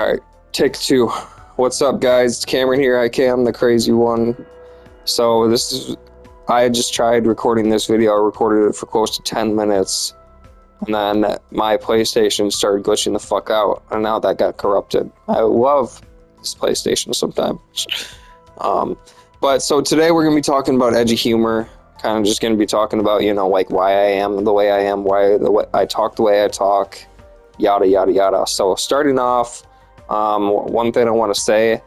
All right, take two. What's up, guys? It's Cameron here. I Cam, the crazy one. So I just tried recording this video. I recorded it for close to 10 minutes, and then my PlayStation started glitching the fuck out, and now that got corrupted. I love this PlayStation sometimes. But so today we're gonna be talking about edgy humor. Kind of just gonna be talking about, like why I am the way I am, why I talk the way I talk, yada yada yada. So starting off. One thing I want to say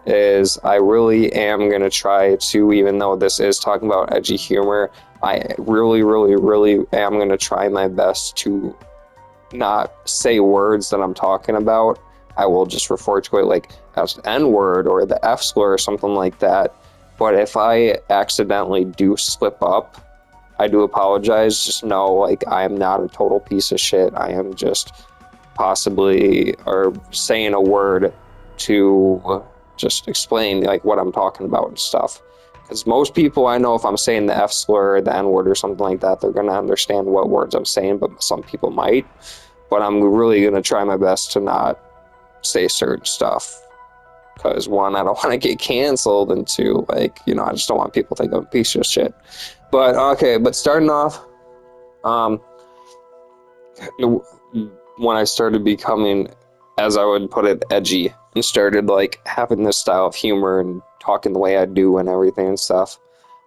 is I really am going to try to, even though this is talking about edgy humor, I really, really, really am going to try my best to not say words that I'm talking about. I will just refer to it like as the N-word or the F slur or something like that. But if I accidentally do slip up, I do apologize. Just know, like, I am not a total piece of shit. I am just possibly or saying a word to just explain like what I'm talking about and stuff, because most people I know, if I'm saying the F slur or the N word or something like that, they're gonna understand what words I'm saying, but some people might. But I'm really gonna try my best to not say certain stuff, because one, I don't want to get canceled, and two, like, I just don't want people to think I'm a piece of shit. But okay, but starting off, when I started becoming, as I would put it, edgy, and started like having this style of humor and talking the way I do and everything and stuff.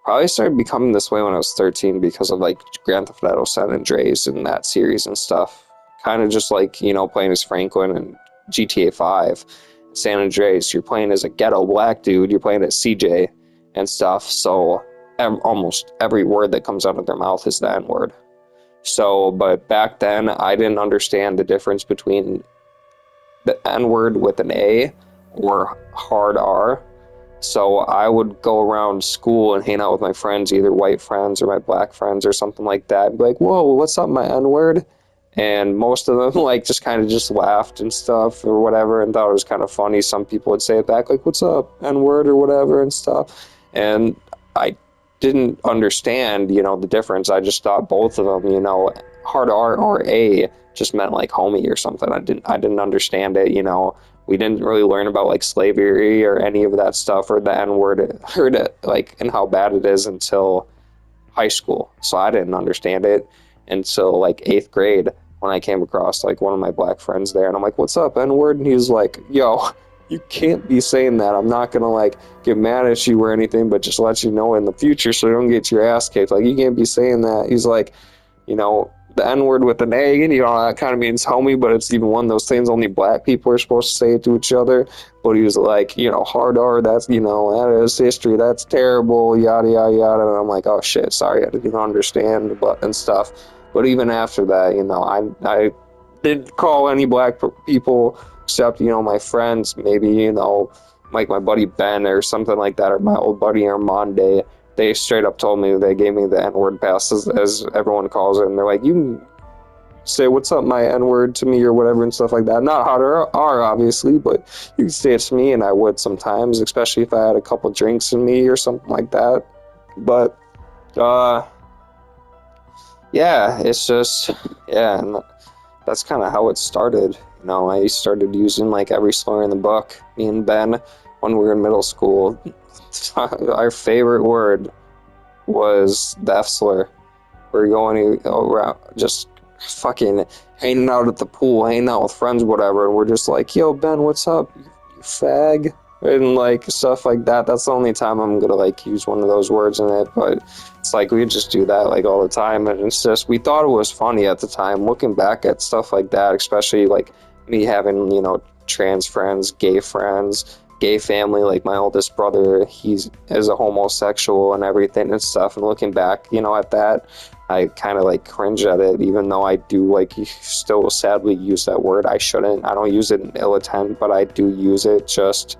Probably started becoming this way when I was 13 because of like Grand Theft Auto San Andreas and that series and stuff. Kind of just like, playing as Franklin and GTA 5. San Andreas, you're playing as a ghetto black dude, you're playing as CJ and stuff. So almost every word that comes out of their mouth is the N word. So, but back then, I didn't understand the difference between the N-word with an A or hard R. So I would go around school and hang out with my friends, either white friends or my black friends or something like that, and be like, whoa, what's up, my N-word? And most of them, like, just kind of just laughed and stuff or whatever and thought it was kind of funny. Some people would say it back, like, what's up, N-word or whatever and stuff. And I didn't understand, the difference. I just thought both of them, hard R or A just meant like homie or something. I didn't understand it, We didn't really learn about like slavery or any of that stuff or the N-word, heard it like and how bad it is until high school. So I didn't understand it until like 8th grade when I came across like one of my black friends there, and I'm like, what's up, N-word? And he's like, yo, you can't be saying that. I'm not gonna like get mad at you or anything, but just let you know in the future so you don't get your ass kicked. Like, you can't be saying that. He's like, the N-word with an A, and that kind of means homie, but it's even one of those things only black people are supposed to say it to each other. But he was like, hard R, that's, that is history, that's terrible, yada, yada, yada. And I'm like, oh shit, sorry, I didn't understand, and stuff. But even after that, I didn't call any black people except, my friends, maybe, like my buddy Ben or something like that, or my old buddy Armande. They straight up told me, they gave me the N-word pass, as everyone calls it, and they're like, you can say what's up, my N-word, to me or whatever and stuff like that. Not hard R, obviously, but you can say it to me, and I would sometimes, especially if I had a couple drinks in me or something like that. But yeah, it's just, yeah, and that's kind of how it started. I started using like every slur in the book. Me and Ben, when we were in middle school, our favorite word was the F slur. We're going around just fucking hanging out at the pool, hanging out with friends, whatever, and we're just like, yo, Ben, what's up, you fag? And like stuff like that. That's the only time I'm gonna like use one of those words in it, but it's like we just do that like all the time, and it's just, we thought it was funny at the time. Looking back at stuff like that, especially like me having, trans friends, gay friends, gay family, like my oldest brother, is a homosexual and everything and stuff, and looking back, at that, I kind of like cringe at it, even though I do like still sadly use that word. I shouldn't. I don't use it in ill intent, but I do use it just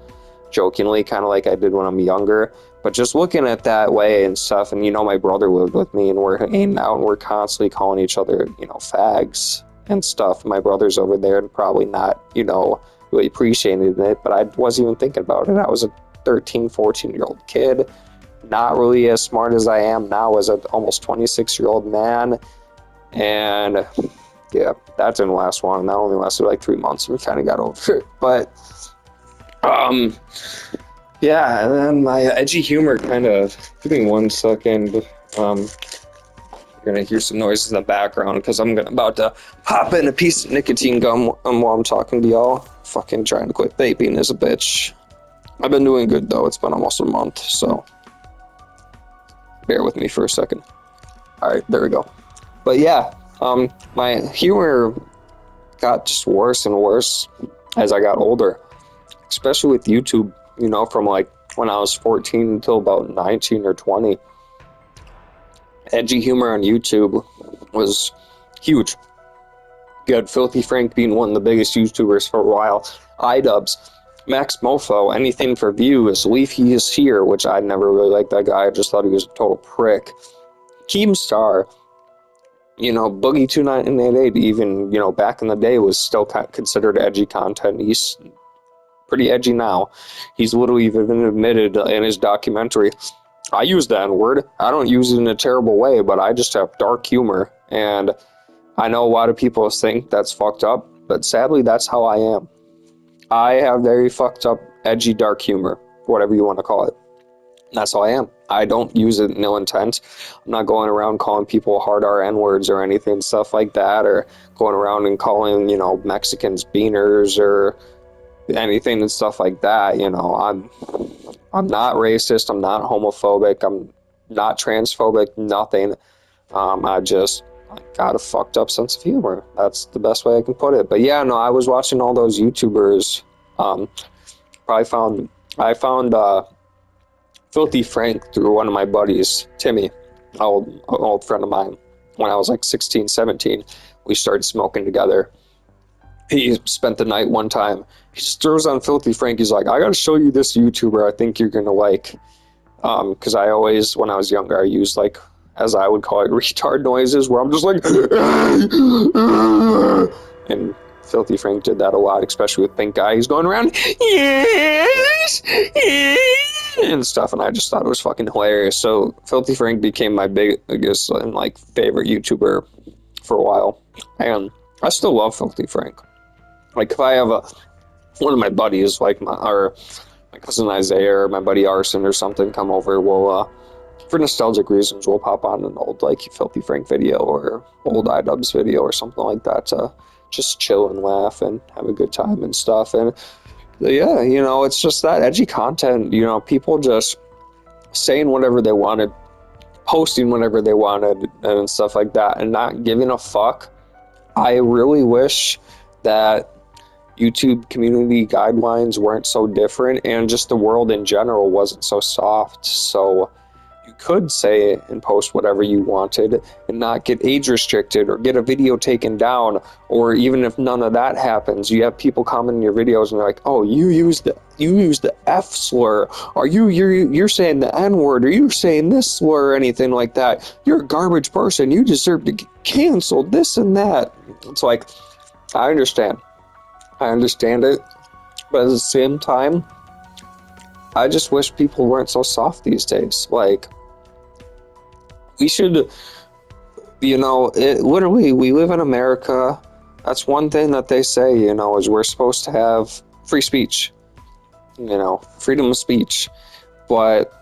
jokingly, kind of like I did when I'm younger. But just looking at that way and stuff, and my brother lived with me, and we're hanging out, and we're constantly calling each other, fags and stuff. My brother's over there and probably not, really appreciated it, but I wasn't even thinking about it. I was a 13, 14-year-old kid, not really as smart as I am now as an almost 26-year-old man, and yeah, that didn't last long. That only lasted like 3 months. We kind of got over it. But, yeah, and then my edgy humor kind of, give me 1 second. You're gonna hear some noises in the background because I'm about to pop in a piece of nicotine gum while I'm talking to y'all. Fucking trying to quit vaping is a bitch. I've been doing good though. It's been almost a month, so bear with me for a second. All right, there we go. But yeah, my humor got just worse and worse as I got older, especially with YouTube. You know, from like when I was 14 until about 19 or 20. Edgy humor on YouTube was huge. You had Filthy Frank being one of the biggest YouTubers for a while. iDubbbz, Max Mofo, anything for views. Leafy is here, which I never really liked that guy. I just thought he was a total prick. Keemstar, you know, Boogie2988, even, you know, back in the day was still considered edgy content. He's pretty edgy now. He's literally even admitted in his documentary, I use the N-word. I don't use it in a terrible way, but I just have dark humor. And I know a lot of people think that's fucked up, but sadly, that's how I am. I have very fucked up, edgy, dark humor, whatever you want to call it. That's how I am. I don't use it in ill intent. I'm not going around calling people hard R N-words or anything, stuff like that, or going around and calling, you know, Mexicans beaners or anything and stuff like that. You know, I'm not racist. I'm not homophobic. I'm not transphobic. Nothing. I got a fucked up sense of humor. That's the best way I can put it. But yeah, no, I was watching all those YouTubers. I found Filthy Frank through one of my buddies, Timmy, an old friend of mine. When I was like 16, 17, we started smoking together. He spent the night one time. He just throws on Filthy Frank. He's like, I gotta show you this YouTuber I think you're gonna like. Because I always, when I was younger, I used like, as I would call it, retard noises where I'm just like, and Filthy Frank did that a lot, especially with Pink Guy. He's going around, yes, and stuff, and I just thought it was fucking hilarious. So Filthy Frank became my biggest and like favorite YouTuber for a while, and I still love Filthy Frank. Like if I have one of my buddies, like my cousin Isaiah or my buddy Arson or something come over, we'll for nostalgic reasons we'll pop on an old like Filthy Frank video or old iDubbbz video or something like that to just chill and laugh and have a good time and stuff. And yeah, you know, it's just that edgy content, you know, people just saying whatever they wanted, posting whatever they wanted and stuff like that, and not giving a fuck. I really wish that YouTube community guidelines weren't so different and just the world in general wasn't so soft. So you could say and post whatever you wanted and not get age restricted or get a video taken down, or even if none of that happens, you have people comment in your videos and they're like, oh, you use the F slur, or you're saying the N-word, or you're saying this slur or anything like that. You're a garbage person. You deserve to get canceled, this and that. It's like, I understand it, but at the same time, I just wish people weren't so soft these days. Like, we should, you know, literally, we live in America. That's one thing that they say, you know, is we're supposed to have free speech, you know, freedom of speech. But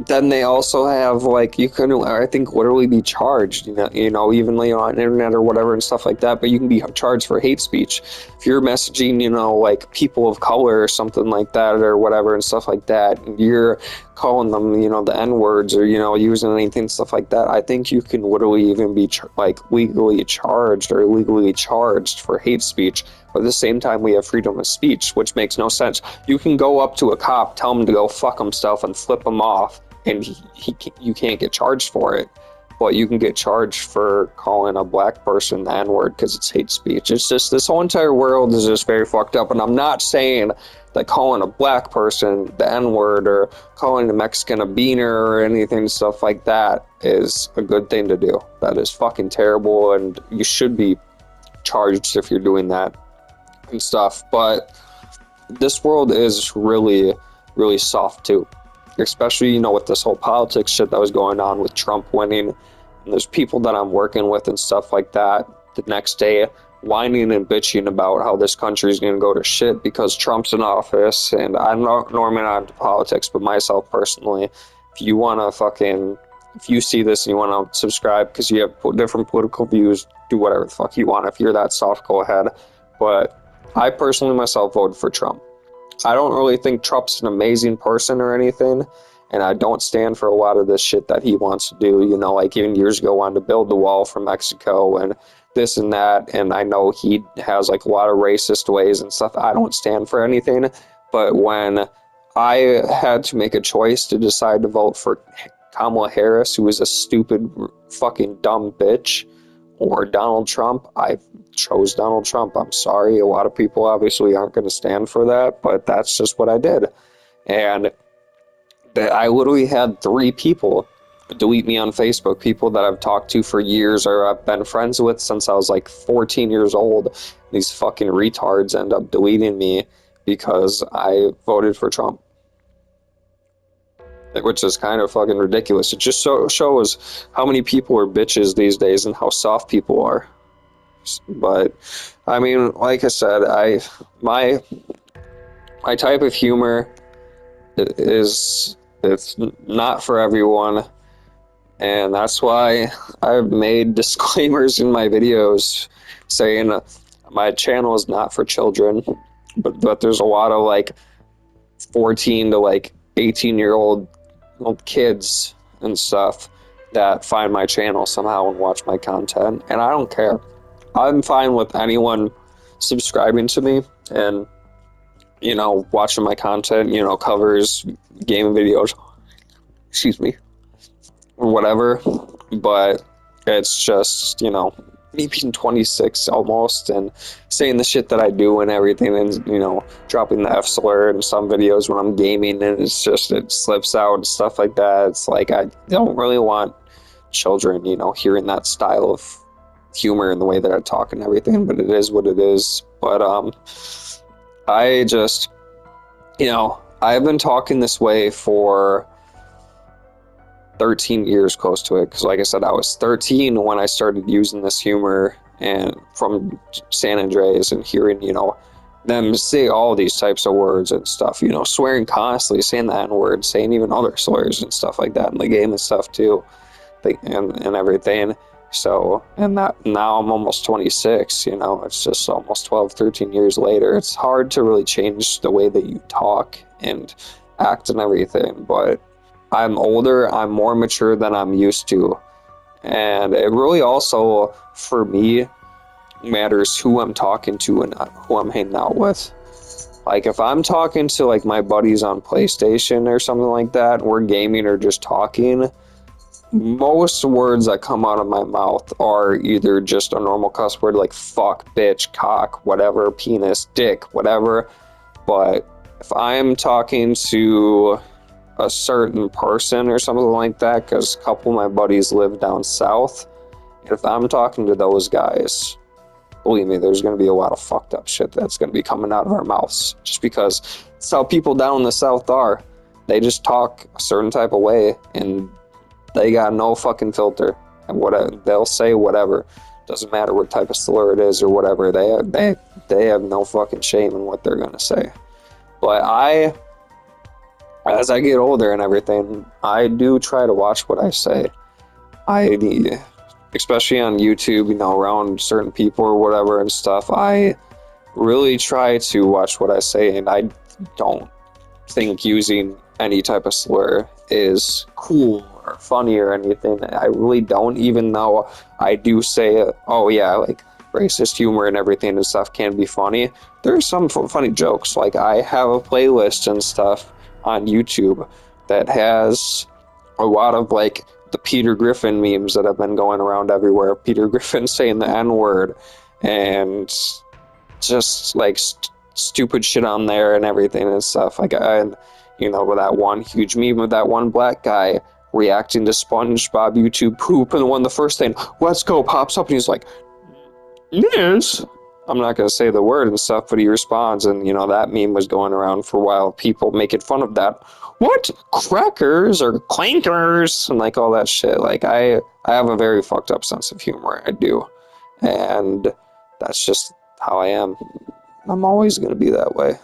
then they also have, like, you can, I think, literally be charged, you know, even on the internet or whatever and stuff like that, but you can be charged for hate speech. If you're messaging, you know, like, people of color or something like that or whatever and stuff like that, and you're calling them, you know, the N-words or, you know, using anything, stuff like that, I think you can literally even be, legally charged or legally charged for hate speech. But at the same time, we have freedom of speech, which makes no sense. You can go up to a cop, tell him to go fuck himself and flip him off, and you can't get charged for it. But you can get charged for calling a black person the N-word because it's hate speech. It's just, this whole entire world is just very fucked up. And I'm not saying that calling a black person the N-word or calling a Mexican a beaner or anything, stuff like that, is a good thing to do. That is fucking terrible, and you should be charged if you're doing that and stuff. But this world is really, really soft too, especially, you know, with this whole politics shit that was going on with Trump winning. And there's people that I'm working with and stuff like that. The next day whining and bitching about how this country is going to go to shit because Trump's in office. And I'm not normally not into politics, but myself personally, if you want to fucking, if you see this and you want to subscribe because you have different political views, do whatever the fuck you want. If you're that soft, go ahead. But I personally myself voted for Trump. I don't really think Trump's an amazing person or anything, and I don't stand for a lot of this shit that he wants to do. You know, like even years ago, wanted to build the wall for Mexico and this and that, and I know he has like a lot of racist ways and stuff. I don't stand for anything, but when I had to make a choice to decide to vote for Kamala Harris, who is a stupid, fucking dumb bitch, or Donald Trump, I chose Donald Trump. I'm sorry. A lot of people obviously aren't going to stand for that, but that's just what I did. And I literally had 3 people delete me on Facebook, people that I've talked to for years or I've been friends with since I was like 14 years old. These fucking retards end up deleting me because I voted for Trump, which is kind of fucking ridiculous. It just shows how many people are bitches these days and how soft people are. But I mean, like I said, my type of humor is, it's not for everyone, and that's why I've made disclaimers in my videos saying my channel is not for children, but there's a lot of like 14 to like 18-year-old kids and stuff that find my channel somehow and watch my content, and I don't care. I'm fine with anyone subscribing to me and, you know, watching my content, you know, covers, game videos, excuse me, or whatever. But it's just, you know, me being 26 almost and saying the shit that I do and everything, and, you know, dropping the F slur in some videos when I'm gaming, and it's just, it slips out and stuff like that. It's like, I don't really want children, you know, hearing that style of humor and the way that I talk and everything, but it is what it is. But I just, you know, I've been talking this way for 13 years, close to it, because like I said, I was 13 when I started using this humor, and from San Andreas and hearing, you know, them say all these types of words and stuff, you know, swearing constantly, saying the N-word, saying even other slurs and stuff like that in the game and stuff too, and everything. So, and that now I'm almost 26, you know, it's just almost 12, 13 years later. It's hard to really change the way that you talk and act and everything, but I'm older, I'm more mature than I'm used to. And it really also, for me, matters who I'm talking to and who I'm hanging out with. Like, if I'm talking to, like, my buddies on PlayStation or something like that, we're gaming or just talking, most words that come out of my mouth are either just a normal cuss word like fuck, bitch, cock, whatever, penis, dick, whatever. But if I'm talking to a certain person or something like that, because a couple of my buddies live down south, if I'm talking to those guys, believe me, there's going to be a lot of fucked up shit that's going to be coming out of our mouths, just because it's how people down in the south are. They just talk a certain type of way, and they got no fucking filter, and whatever they'll say, whatever, doesn't matter what type of slur it is or whatever. They have no fucking shame in what they're gonna say. But as I get older and everything, I do try to watch what I say. Especially on YouTube, you know, around certain people or whatever and stuff, I really try to watch what I say, and I don't think using any type of slur is cool or funny or anything. I really don't, even though I do say, oh yeah, like racist humor and everything and stuff can be funny. There's some funny jokes. Like, I have a playlist and stuff on YouTube that has a lot of like the Peter Griffin memes that have been going around everywhere. Peter Griffin saying the N-word and just like stupid shit on there and everything and stuff. Like, and you know, with that one huge meme with that one black guy reacting to SpongeBob YouTube poop, and the first thing, let's go, pops up, and he's like, yes. I'm not gonna say the word and stuff, but he responds, and you know, that meme was going around for a while, people making fun of that. What? Crackers or clankers and like all that shit. Like, I have a very fucked up sense of humor, I do. And that's just how I am. I'm always going to be that way.